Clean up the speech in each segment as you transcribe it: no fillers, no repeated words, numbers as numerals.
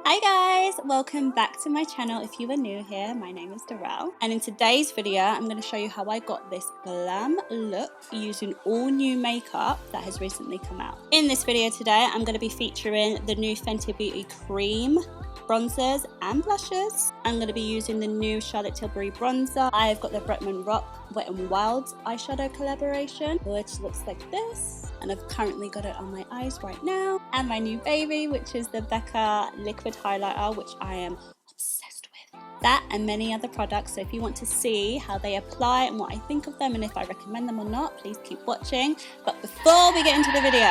Hi guys, welcome back to my channel. If you are new here, my name is Daurel, and in today's video I'm going to show you how I got this glam look using all new makeup that has recently come out. In this video today I'm going to be featuring the new Fenty Beauty cream bronzers and blushes. I'm going to be using the new Charlotte Tilbury bronzer. I've got the Bretman Rock Wet n Wild eyeshadow collaboration, which looks like this, and I've currently got it on my eyes right now, and my new baby, which is the Becca liquid highlighter, which I am obsessed with. That and many other products, so if you want to see how they apply and what I think of them and if I recommend them or not, please keep watching. But before we get into the video,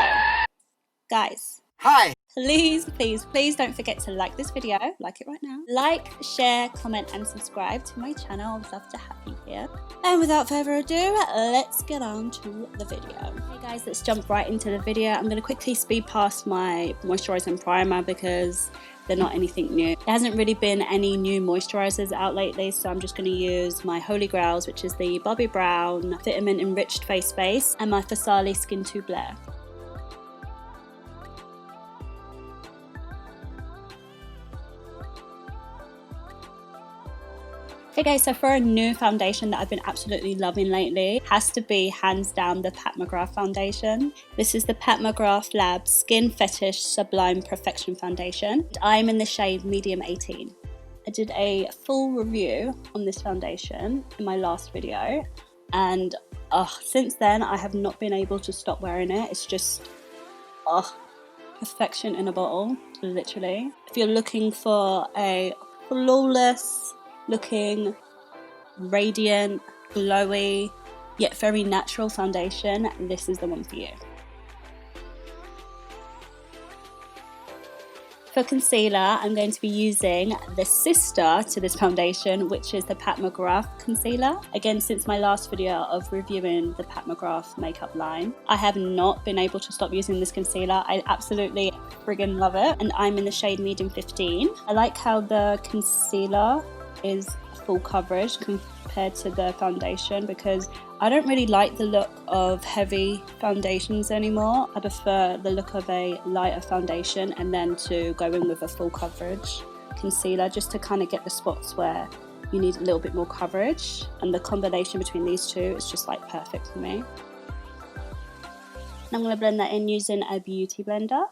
guys, hi! Please don't forget to like this video, like it right now. Like, share, comment and subscribe to my channel. I'd love to have you here. And without further ado, let's get on to the video. Hey guys, let's jump right into the video. I'm going to quickly speed past my moisturizer and primer because they're not anything new. There hasn't really been any new moisturizers out lately, so I'm just going to use my Holy Grails, which is the Bobbi Brown Vitamin Enriched Face Base and my Farsali Skintune Blair. Okay, so for a new foundation that I've been absolutely loving lately, has to be hands down the Pat McGrath foundation. This is the Pat McGrath Lab Skin Fetish Sublime Perfection Foundation. I'm in the shade Medium 18. I did a full review on this foundation in my last video, and since then I have not been able to stop wearing it. It's just perfection in a bottle, literally. If you're looking for a flawless looking, radiant, glowy, yet very natural foundation, this is the one for you. For concealer, I'm going to be using the sister to this foundation, which is the Pat McGrath concealer. Again, since my last video of reviewing the Pat McGrath makeup line, I have not been able to stop using this concealer. I absolutely friggin' love it, and I'm in the shade Medium 15. I like how the concealer is full coverage compared to the foundation, because I don't really like the look of heavy foundations anymore. I prefer the look of a lighter foundation and then to go in with a full coverage concealer, just to kind of get the spots where you need a little bit more coverage, and the combination between these two is just like perfect for me. And I'm going to blend that in using a beauty blender.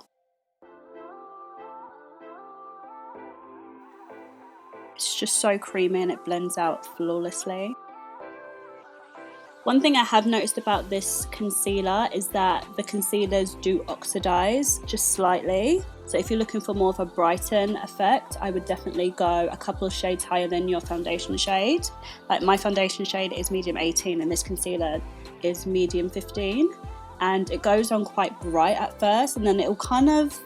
It's just so creamy and it blends out flawlessly. One thing I have noticed about this concealer is that the concealers do oxidize just slightly. So if you're looking for more of a brighten effect, I would definitely go a couple of shades higher than your foundation shade. Like my foundation shade is Medium 18 and this concealer is Medium 15. And it goes on quite bright at first, and then it will kind of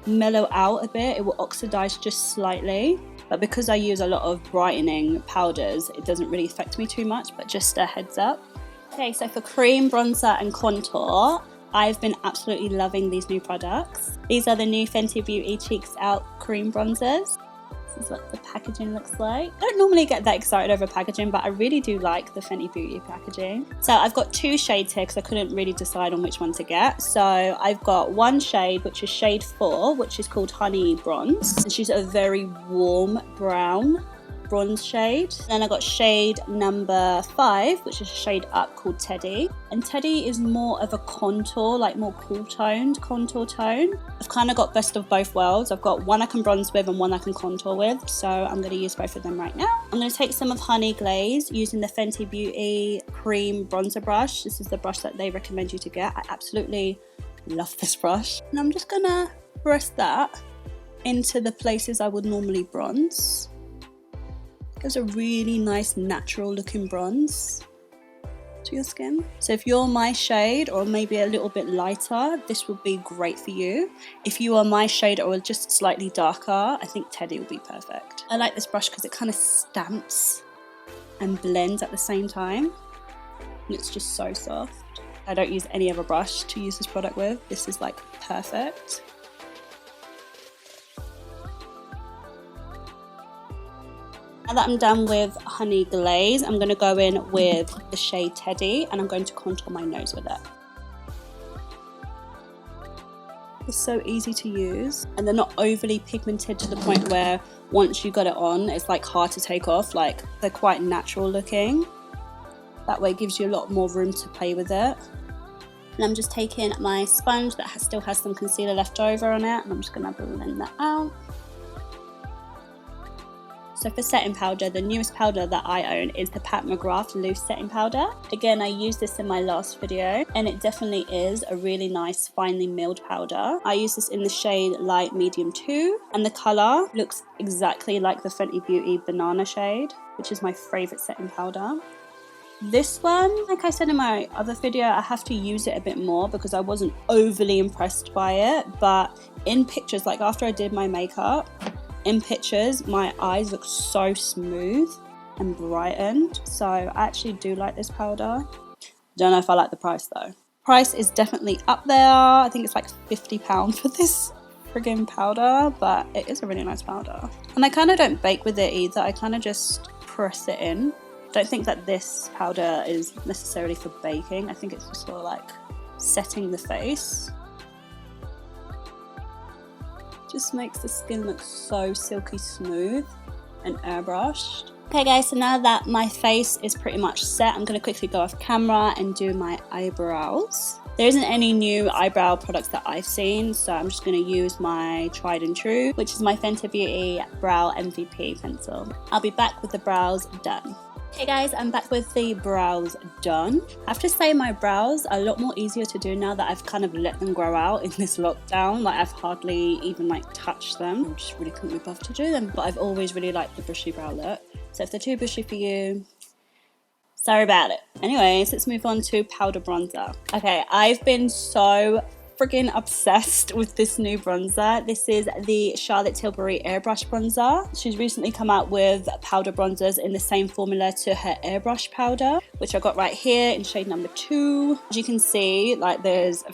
mellow out a bit. It will oxidize just slightly. But because I use a lot of brightening powders, it doesn't really affect me too much, but just a heads up. Okay, so for cream, bronzer and contour, I've been absolutely loving these new products. These are the new Fenty Beauty Cheeks Out cream bronzers. This is what the packaging looks like. I don't normally get that excited over packaging, but I really do like the Fenty Beauty packaging. So I've got two shades here because I couldn't really decide on which one to get. So I've got one shade, which is shade 4, which is called Honey Bronze. And she's a very warm brown bronze shade. Then I got shade number 5, which is a shade up, called Teddy. And Teddy is more of a contour, like more cool toned contour tone. I've kind of got best of both worlds. I've got one I can bronze with and one I can contour with, so I'm going to use both of them right now. I'm going to take some of Honey Glaze using the Fenty Beauty cream bronzer brush. This is the brush that they recommend you to get. I absolutely love this brush, and I'm just gonna press that into the places I would normally bronze. Gives a really nice natural looking bronze to your skin. So if you're my shade or maybe a little bit lighter, this would be great for you. If you are my shade or just slightly darker, I think Teddy will be perfect. I like this brush because it kind of stamps and blends at the same time, and it's just so soft. I don't use any other brush to use this product with. This is like perfect. Now that I'm done with Honey Glaze, I'm going to go in with the shade Teddy, and I'm going to contour my nose with it. It's so easy to use, and they're not overly pigmented to the point where once you got it on, it's like hard to take off. Like, they're quite natural looking. That way it gives you a lot more room to play with it. And I'm just taking my sponge that still has some concealer left over on it, and I'm just gonna blend that out. So for setting powder, the newest powder that I own is the Pat McGrath Loose Setting Powder. Again, I used this in my last video, and it definitely is a really nice, finely milled powder. I use this in the shade Light Medium 2, and the colour looks exactly like the Fenty Beauty Banana shade, which is my favourite setting powder. This one, like I said in my other video, I have to use it a bit more because I wasn't overly impressed by it, but in pictures, like after I did my makeup, in pictures, my eyes look so smooth and brightened. So I actually do like this powder. Don't know if I like the price though. Price is definitely up there. I think it's like £50 for this friggin' powder, but it is a really nice powder. And I kind of don't bake with it either. I kind of just press it in. Don't think that this powder is necessarily for baking. I think it's just for like setting the face. Just makes the skin look so silky smooth and airbrushed. Okay guys, so now that my face is pretty much set, I'm going to quickly go off camera and do my eyebrows. There isn't any new eyebrow products that I've seen, so I'm just going to use my tried and true, which is my Fenty Beauty Brow MVP pencil. I'll be back with the brows done. Hey guys, I'm back with the brows done. I have to say my brows are a lot more easier to do now that I've kind of let them grow out in this lockdown. Like, I've hardly even like touched them. I just really couldn't be bothered to do them, but I've always really liked the bushy brow look. So if they're too bushy for you, sorry about it. Anyways, let's move on to powder bronzer. Okay, I've been so freaking obsessed with this new bronzer. This is the Charlotte Tilbury Airbrush bronzer. She's recently come out with powder bronzers in the same formula to her Airbrush powder, which I got right here in shade number 2. As you can see, like, there's a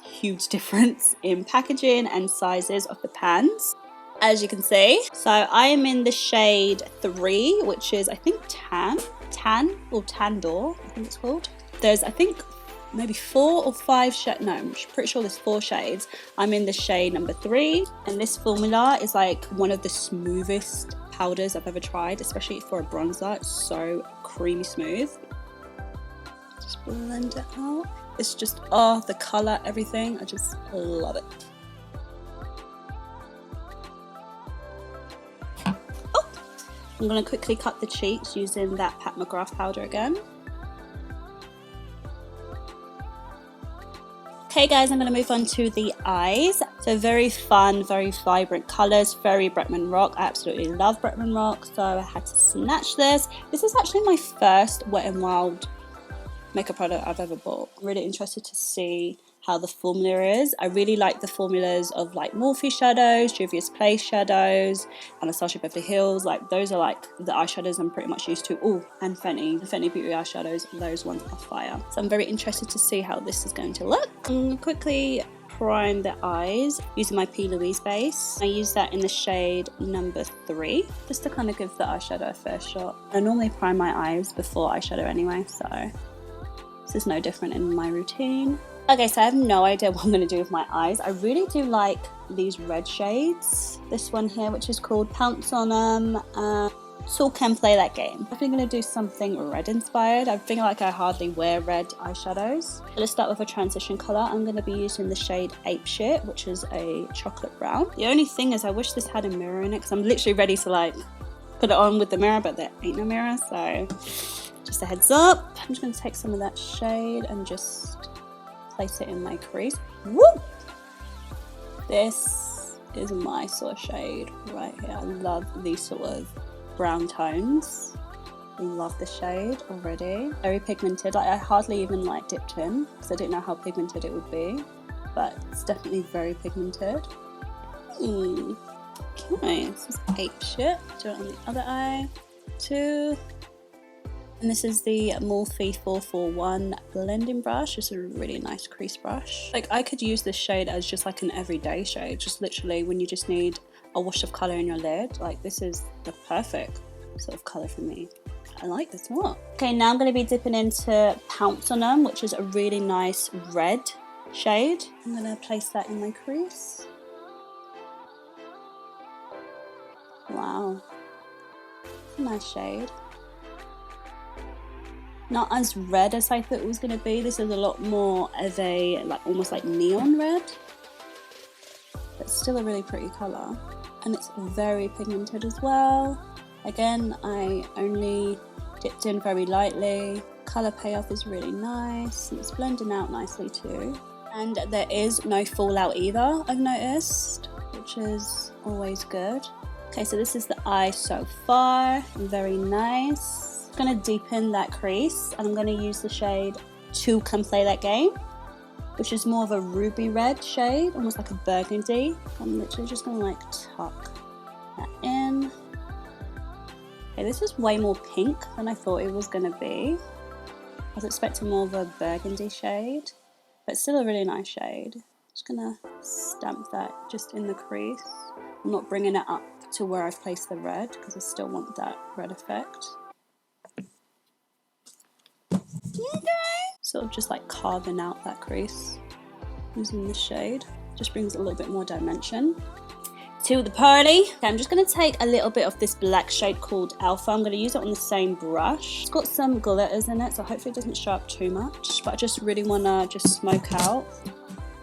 huge difference in packaging and sizes of the pans, as you can see. So I am in the shade 3, which is I think tan or Tandor, I think it's called. There's, I think, maybe 4 or 5 shades. No, I'm pretty sure there's 4 shades. I'm in the shade number 3, and this formula is like one of the smoothest powders I've ever tried, especially for a bronzer. It's so creamy smooth. Just blend it out. It's just, oh, the color, everything, I just love it. Oh, I'm gonna quickly cut the cheeks using that Pat McGrath powder again. Okay guys, I'm going to move on to the eyes. So very fun, very vibrant colours, very Bretman Rock. I absolutely love Bretman Rock, so I had to snatch this. This is actually my first Wet n Wild makeup product I've ever bought. I'm really interested to see how the formula is. I really like the formulas of like Morphe shadows, Juvia's Place shadows, Anastasia Beverly Hills. Like, those are like the eyeshadows I'm pretty much used to. Oh, and Fenty, the Fenty Beauty eyeshadows, those ones are fire. So I'm very interested to see how this is going to look. I'm gonna quickly prime the eyes using my P. Louise base. I use that in the shade number 3, just to kind of give the eyeshadow a first shot. I normally prime my eyes before eyeshadow anyway, so this is no different in my routine. Okay, so I have no idea what I'm going to do with my eyes. I really do like these red shades. This one here, which is called Pounce on 'em. So can play that game. I think I'm going to do something red inspired. I feel like I hardly wear red eyeshadows. So let's start with a transition colour. I'm going to be using the shade Ape Shit, which is a chocolate brown. The only thing is I wish this had a mirror in it, because I'm literally ready to like put it on with the mirror, but there ain't no mirror, so just a heads up. I'm just going to take some of that shade and just place it in my crease. Woo! This is my sort of shade right here. I love these sort of brown tones. I love the shade already. Very pigmented. Like, I hardly even like dipped in because I didn't know how pigmented it would be, but it's definitely very pigmented. Okay, this is Ape Shit. Do it on the other eye. 2. And this is the Morphe 441 blending brush. It's a really nice crease brush. Like, I could use this shade as just like an everyday shade, just literally when you just need a wash of colour in your lid. Like, this is the perfect sort of colour for me. I like this one. Okay, now I'm going to be dipping into Pounce on 'em, which is a really nice red shade. I'm gonna place that in my crease. Wow, it's a nice shade. Not as red as I thought it was gonna be. This is a lot more of a, like, almost like neon red, but still a really pretty color. And it's very pigmented as well. Again, I only dipped in very lightly. Color payoff is really nice, and it's blending out nicely too. And there is no fallout either, I've noticed, which is always good. Okay, so this is the eye so far, very nice. I'm gonna deepen that crease, and I'm gonna use the shade To Come Play That Game, which is more of a ruby red shade, almost like a burgundy. I'm literally just gonna like tuck that in. Okay, this is way more pink than I thought it was gonna be. I was expecting more of a burgundy shade, but still a really nice shade. Just gonna stamp that just in the crease. I'm not bringing it up to where I've placed the red because I still want that red effect. Okay. Sort of just like carving out that crease using the shade. Just brings a little bit more dimension to the party. Okay, I'm just going to take a little bit of this black shade called Alpha. I'm going to use it on the same brush. It's got some glitters in it, so hopefully it doesn't show up too much, but I just really want to just smoke out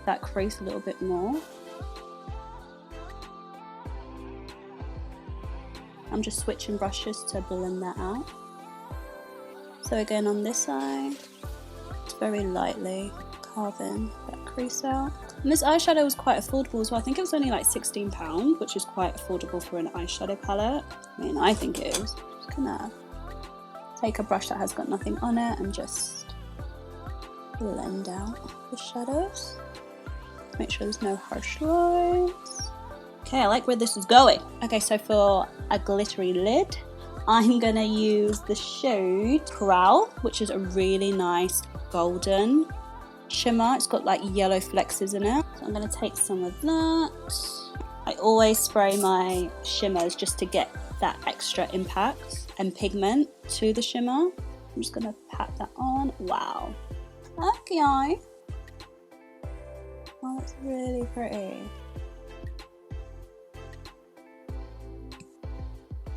that crease a little bit more. I'm just switching brushes to blend that out. So again, on this side, just very lightly carving that crease out. And this eyeshadow was quite affordable as well. I think it was only like £16, which is quite affordable for an eyeshadow palette. I mean, I think it is. Just gonna take a brush that has got nothing on it and just blend out the shadows. Make sure there's no harsh lines. Okay, I like where this is going. Okay, so for a glittery lid, I'm gonna use the shade Dourel, which is a really nice golden shimmer. It's got like yellow flexes in it. So I'm gonna take some of that. I always spray my shimmers just to get that extra impact and pigment to the shimmer. I'm just gonna pat that on. Wow. Okay. Oh, that's really pretty.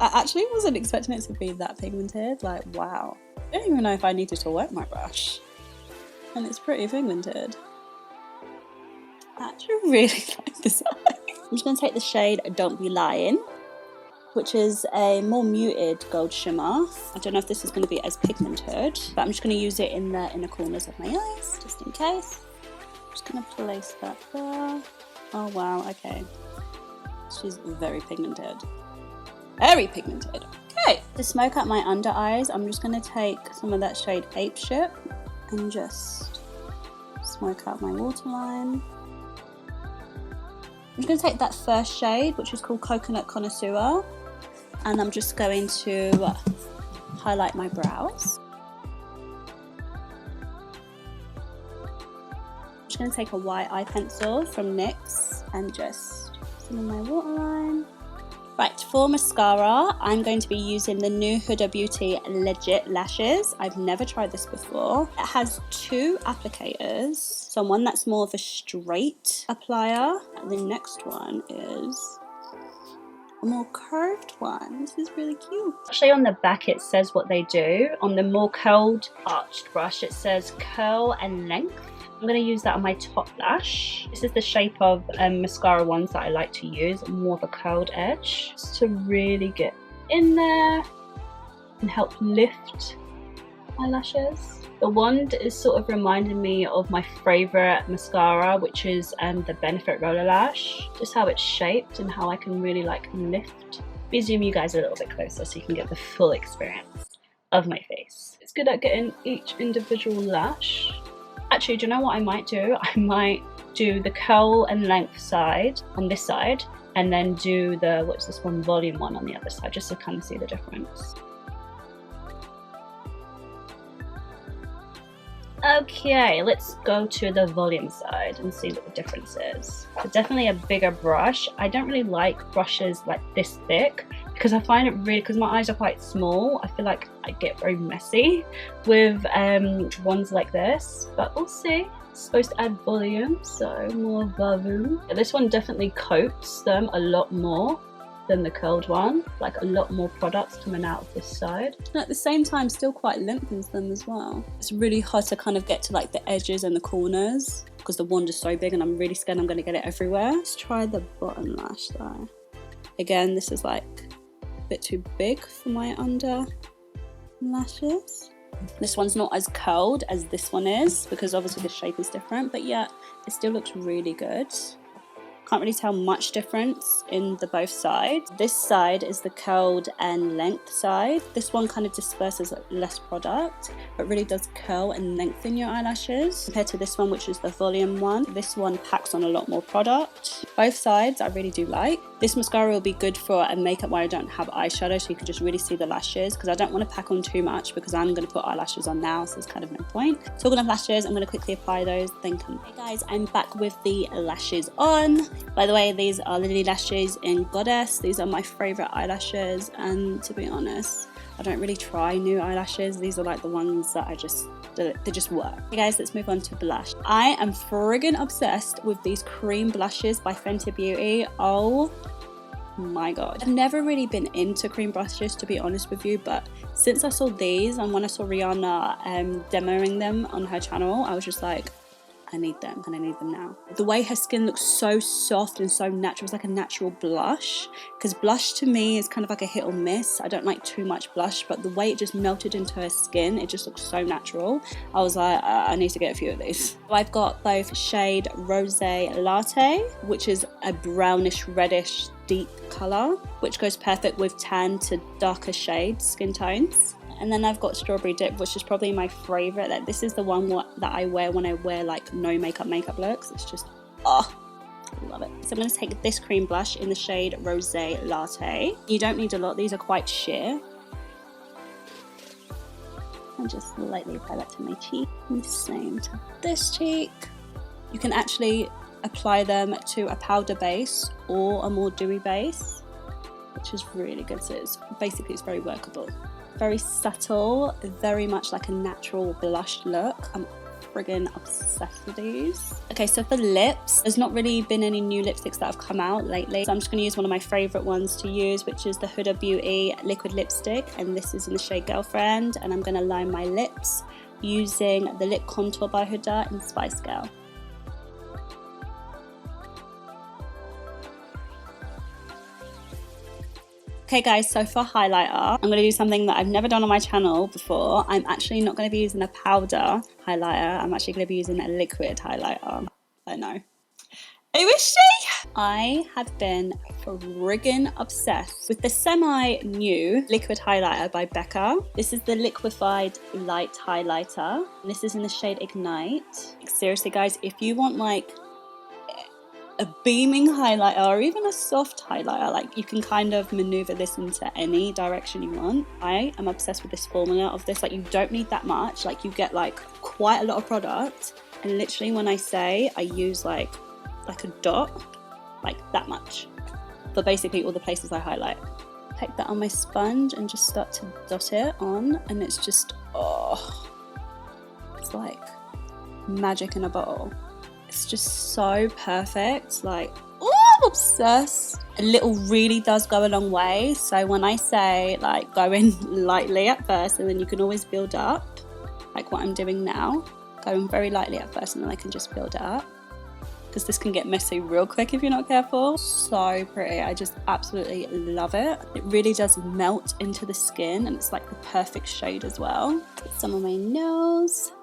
I actually wasn't expecting it to be that pigmented. Like, wow. I don't even know if I needed to wet my brush. And it's pretty pigmented. I actually really like this eye. I'm just going to take the shade Don't Be Lying, which is a more muted gold shimmer. I don't know if this is going to be as pigmented, but I'm just going to use it in the inner corners of my eyes, just in case. I'm just going to place that there. Oh wow, okay. She's very pigmented. Very pigmented. Okay, to smoke out my under eyes, I'm just going to take some of that shade Ape Ship and just smoke out my waterline. I'm just going to take that first shade, which is called Coconut Connoisseur, and I'm just going to highlight my brows. I'm just going to take a white eye pencil from NYX and just fill in my waterline. Right, for mascara, I'm going to be using the new Huda Beauty Legit Lashes. I've never tried this before. It has two applicators. So one that's more of a straight applier, and the next one is a more curved one. This is really cute. Actually on the back it says what they do. On the more curled arched brush it says curl and length. I'm going to use that on my top lash. This is the shape of mascara ones that I like to use, more of a curled edge, just to really get in there and help lift my lashes. The wand is sort of reminding me of my favourite mascara, which is the Benefit Roller Lash. Just how it's shaped and how I can really like lift. Let me zoom you guys a little bit closer so you can get the full experience of my face. It's good at getting each individual lash. Actually, do you know what I might do? I might do the curl and length side on this side, and then do the, what's this one, volume one on the other side, just to kind of see the difference. Okay, let's go to the volume side and see what the difference is. So definitely a bigger brush. I don't really like brushes like this thick because I find it really, because my eyes are quite small, I feel like I get very messy with ones like this, but we'll see. It's supposed to add volume, so more volume. This one definitely coats them a lot more than the curled one, like a lot more products coming out of this side. And at the same time, still quite lengthens them as well. It's really hard to kind of get to like the edges and the corners because the wand is so big and I'm really scared I'm going to get it everywhere. Let's try the bottom lash though. Again, this is like a bit too big for my under lashes. This one's not as curled as this one is because obviously the shape is different, but yeah, it still looks really good. Can't really tell much difference in the both sides. This side is the curled and length side. This one kind of disperses less product, but really does curl and lengthen your eyelashes compared to this one, which is the volume one. This one packs on a lot more product. Both sides I really do like. This mascara will be good for a makeup where I don't have eyeshadow, so you can just really see the lashes, because I don't want to pack on too much because I'm going to put eyelashes on now, so there's kind of no point. Talking of lashes, I'm going to quickly apply those, then come. Hey guys, I'm back with the lashes on. By the way, these are Lilly lashes in Goddess. These are my favourite eyelashes, and to be honest, I don't really try new eyelashes. These are like the ones that they just work. Okay guys, let's move on to blush. I am friggin' obsessed with these cream blushes by Fenty Beauty. Oh my god. I've never really been into cream blushes, to be honest with you, but since I saw these and when I saw Rihanna demoing them on her channel, I was just like, I need them and I need them now. The way her skin looks so soft and so natural, it's like a natural blush, because blush to me is kind of like a hit or miss. I don't like too much blush, but the way it just melted into her skin, it just looks so natural. I was like, I need to get a few of these. So I've got both shade Rosé Latte, which is a brownish reddish deep colour, which goes perfect with tan to darker shade skin tones. And then I've got Strawberry Dip, which is probably my favourite. Like, this is the one that I wear when I wear like no makeup looks. It's just, oh, I love it. So I'm going to take this cream blush in the shade Rosé Latte. You don't need a lot, these are quite sheer. And just lightly apply that to my cheek. And same to this cheek. You can actually apply them to a powder base or a more dewy base, which is really good. So it's very workable. Very subtle, very much like a natural blush look. I'm friggin' obsessed with these. Okay, so for lips, there's not really been any new lipsticks that have come out lately, so I'm just going to use one of my favourite ones to use, which is the Huda Beauty liquid lipstick, and this is in the shade Girlfriend, and I'm going to line my lips using the lip contour by Huda in Spice Girl. Okay guys, so for highlighter, I'm going to do something that I've never done on my channel before. I'm actually not going to be using a powder highlighter. I'm actually going to be using a liquid highlighter. I know. I wish I have been friggin' obsessed with the semi-new liquid highlighter by Becca. This is the liquefied light highlighter. This is in the shade Ignite. Seriously guys, if you want like a beaming highlighter or even a soft highlighter, like you can kind of maneuver this into any direction you want. I am obsessed with this formula of this. Like, you don't need that much, like you get like quite a lot of product, and literally when I say I use like a dot, like that much for basically all the places I highlight. Take that on my sponge and just start to dot it on, and it's just, oh, it's like magic in a bottle. It's just so perfect. Like, oh, I'm obsessed. A little really does go a long way. So when I say like go in lightly at first and then you can always build up, like what I'm doing now, going very lightly at first and then I can just build it up, because this can get messy real quick if you're not careful. So pretty. I just absolutely love it. It really does melt into the skin, and it's like the perfect shade as well. Get some on my nose.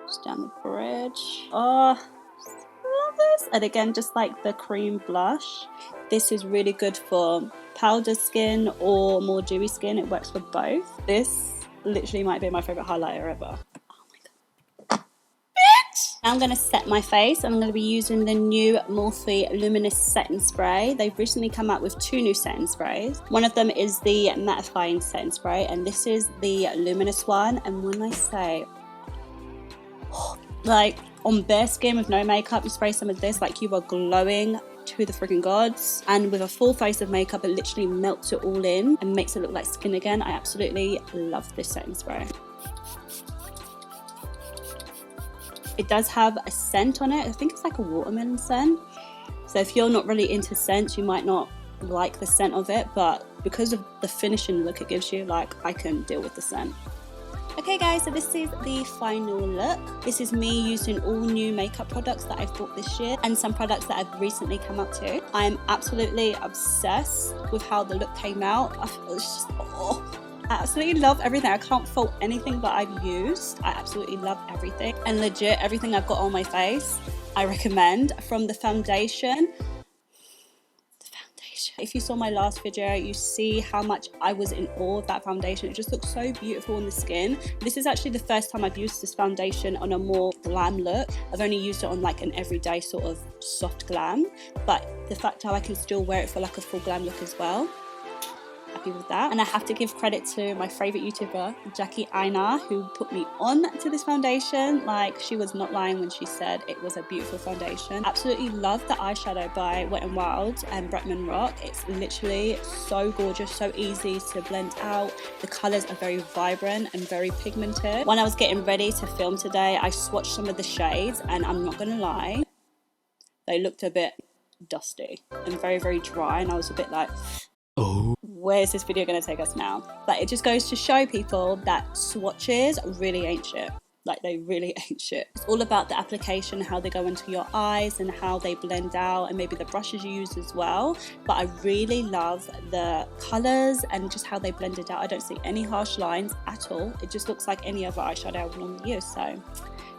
Just down the bridge. Oh, love this. And again, just like the cream blush, this is really good for powder skin or more dewy skin. It works for both. This literally might be my favorite highlighter ever. Oh my god, bitch! Now I'm going to set my face. I'm going to be using the new Morphe Luminous Setting Spray. They've recently come out with 2 new setting sprays. One of them is the mattifying setting spray, and this is the luminous one. And when I say, like, on bare skin with no makeup, you spray some of this, like you are glowing to the freaking gods. And with a full face of makeup, it literally melts it all in and makes it look like skin again. I absolutely love this setting spray. It does have a scent on it. I think it's like a watermelon scent. So if you're not really into scents, you might not like the scent of it, but because of the finishing look it gives you, like, I can deal with the scent. Okay guys, so this is the final look. This is me using all new makeup products that I've bought this year and some products that have recently come out too. I'm absolutely obsessed with how the look came out. It's just, I absolutely love everything. I can't fault anything that I've used. I absolutely love everything. And legit, everything I've got on my face, I recommend. From the foundation. If you saw my last video, you see how much I was in awe of that foundation. It just looks so beautiful on the skin. This is actually the first time I've used this foundation on a more glam look. I've only used it on like an everyday sort of soft glam, but the fact how I can still wear it for like a full glam look as well. Happy with that. And I have to give credit to my favorite YouTuber, Jackie Aina, who put me on to this foundation. Like, she was not lying when she said it was a beautiful foundation. Absolutely love the eyeshadow by Wet n Wild and Bretman Rock. It's literally so gorgeous, so easy to blend out. The colors are very vibrant and very pigmented. When I was getting ready to film today, I swatched some of the shades, and I'm not gonna lie, they looked a bit dusty and very, very dry, and I was a bit like, oh, where's this video gonna take us now? But it just goes to show people that swatches really ain't shit. Like, they really ain't shit. It's all about the application, how they go into your eyes and how they blend out, and maybe the brushes you use as well. But I really love the colors and just how they blend it out. I don't see any harsh lines at all. It just looks like any other eyeshadow I would normally use. So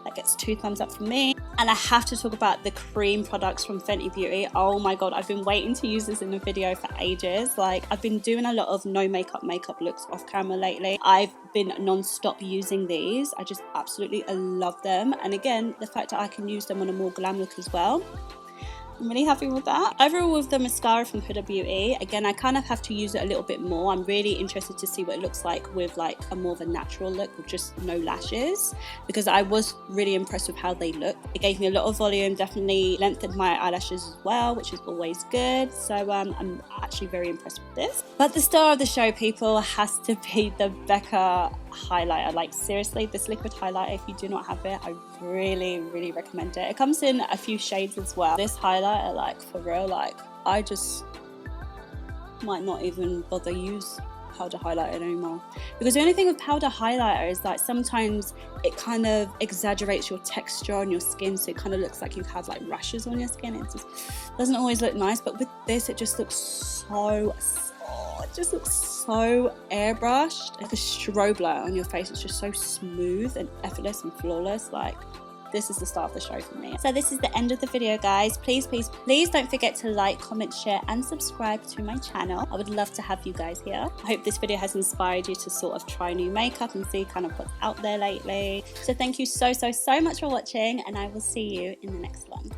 that gets 2 thumbs up from me. And I have to talk about the cream products from Fenty Beauty. Oh my god, I've been waiting to use this in a video for ages. Like, I've been doing a lot of no makeup looks off camera lately. I've been non-stop using these. I just absolutely love them. And again, the fact that I can use them on a more glam look as well, I'm really happy with that. Overall, with the mascara from Huda Beauty, again, I kind of have to use it a little bit more. I'm really interested to see what it looks like with like a more of a natural look with just no lashes, because I was really impressed with how they look. It gave me a lot of volume, definitely lengthened my eyelashes as well, which is always good. So I'm actually very impressed with this. But the star of the show, people, has to be the Becca highlighter. Like, seriously, this liquid highlighter, if you do not have it, I really recommend it. It comes in a few shades as well. This highlighter, like, for real, like, I just might not even bother use powder highlighter anymore, because the only thing with powder highlighter is that sometimes it kind of exaggerates your texture on your skin, so it kind of looks like you have like rashes on your skin. It just doesn't always look nice. But with this, it just looks so airbrushed, like a strobe light on your face. It's just so smooth and effortless and flawless. Like, this is the star of the show for me. So this is the end of the video, guys. Please don't forget to like, comment, share and subscribe to my channel. I would love to have you guys here. I hope this video has inspired you to sort of try new makeup and see kind of what's out there lately. So thank you so much for watching, and I will see you in the next one.